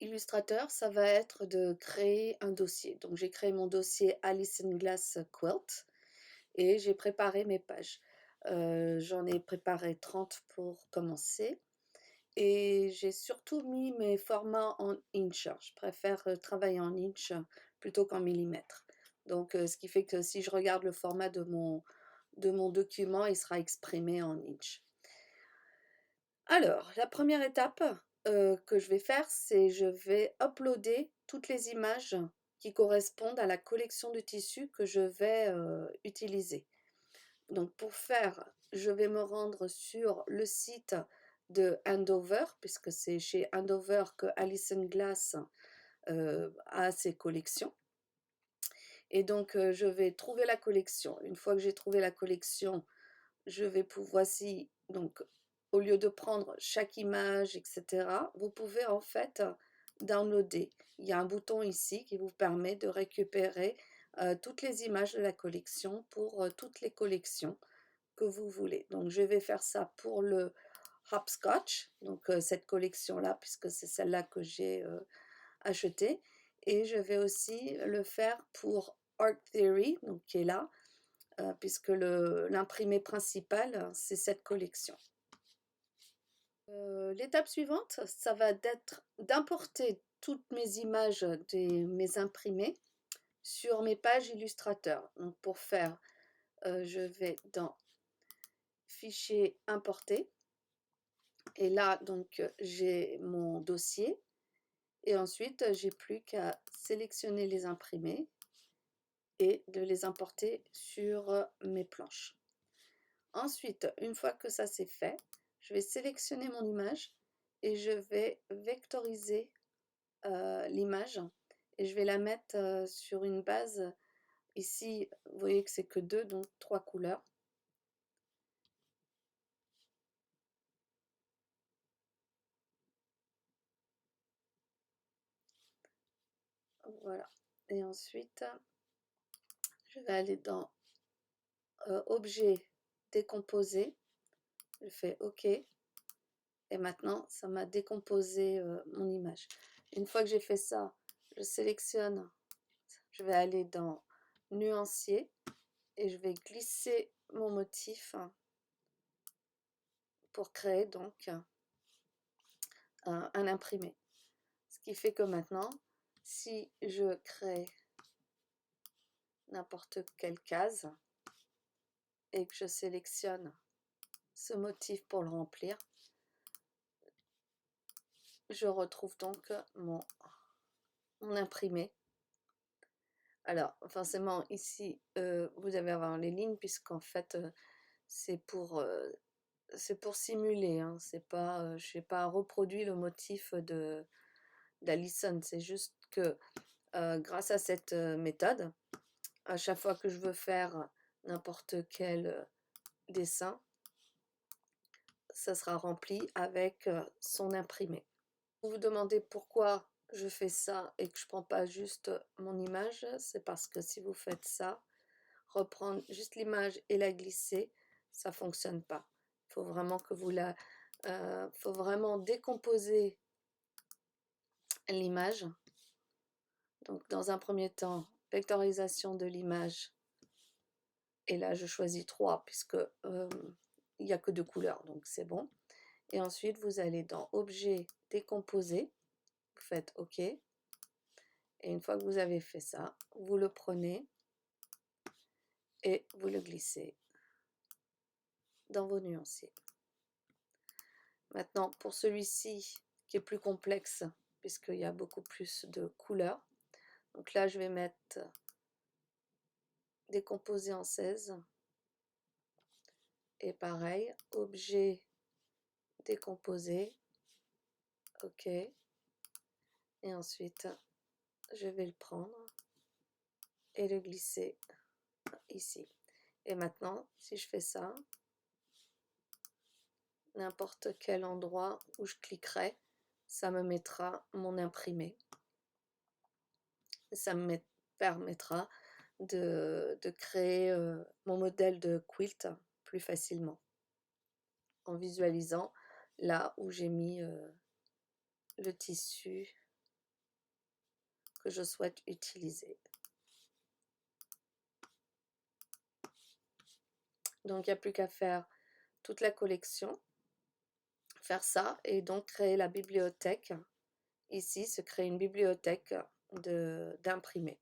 Illustrator, ça va être de créer un dossier. Donc j'ai créé mon dossier Alice in Glass Quilt et j'ai préparé mes pages. J'en ai préparé 30 pour commencer et j'ai surtout mis mes formats en inch. Je préfère travailler en inch plutôt qu'en millimètres. Donc ce qui fait que si je regarde le format de mon document, il sera exprimé en inch. Alors, la première étape que je vais faire, c'est je vais uploader toutes les images qui correspondent à la collection de tissus que je vais utiliser. Donc pour faire, je vais me rendre sur le site de Andover, puisque c'est chez Andover que Alison Glass a ses collections. Et donc je vais trouver la collection. Une fois que j'ai trouvé la collection, je vais pouvoir, voici, donc au lieu de prendre chaque image, etc., vous pouvez en fait downloader. Il y a un bouton ici qui vous permet de récupérer toutes les images de la collection pour toutes les collections que vous voulez. Donc je vais faire ça pour le Hopscotch, donc cette collection-là, puisque c'est celle-là que j'ai achetée. Et je vais aussi le faire pour Art Theory, donc qui est là, puisque l'imprimé principal, c'est cette collection. L'étape suivante, ça va être d'importer toutes mes images de mes imprimés sur mes pages Illustrator. Donc pour faire, je vais dans Fichier importer et là donc j'ai mon dossier et ensuite j'ai plus qu'à sélectionner les imprimés et de les importer sur mes planches. Ensuite, une fois que ça c'est fait, je vais sélectionner mon image et je vais vectoriser l'image et je vais la mettre sur une base. Ici, vous voyez que c'est que deux, donc trois couleurs. Voilà. Et ensuite, je vais aller dans Objet, décomposer. Je fais OK. Et maintenant, ça m'a décomposé mon image. Une fois que j'ai fait ça, je sélectionne. Je vais aller dans Nuancier et je vais glisser mon motif pour créer donc un imprimé. Ce qui fait que maintenant, si je crée n'importe quelle case et que je sélectionne ce motif pour le remplir, je retrouve donc mon imprimé. Alors, forcément, ici, vous allez avoir les lignes, puisqu'en fait, c'est pour simuler, hein, c'est pas, je n'ai pas reproduit le motif d'Alison, c'est juste que grâce à cette méthode, à chaque fois que je veux faire n'importe quel dessin, ça sera rempli avec son imprimé. Vous vous demandez pourquoi je fais ça et que je ne prends pas juste mon image, c'est parce que si vous faites ça, reprendre juste l'image et la glisser, ça ne fonctionne pas. Il faut vraiment que vous faut vraiment décomposer l'image. Donc dans un premier temps, vectorisation de l'image. Et là, je choisis 3 puisque il n'y a que 2 couleurs, donc c'est bon. Et ensuite, vous allez dans Objet, décomposer. Vous faites OK. Et une fois que vous avez fait ça, vous le prenez et vous le glissez dans vos nuanciers. Maintenant, pour celui-ci qui est plus complexe, puisqu'il y a beaucoup plus de couleurs, donc là, je vais mettre décomposer en 16. Et pareil, objet décomposer. OK. Et ensuite, je vais le prendre et le glisser ici. Et maintenant, si je fais ça, n'importe quel endroit où je cliquerai, ça me mettra mon imprimé. Ça me permettra de créer mon modèle de quilt plus facilement en visualisant là où j'ai mis le tissu que je souhaite utiliser. Donc il n'y a plus qu'à faire toute la collection, faire ça et donc créer la bibliothèque. Ici, se crée une bibliothèque d'imprimés.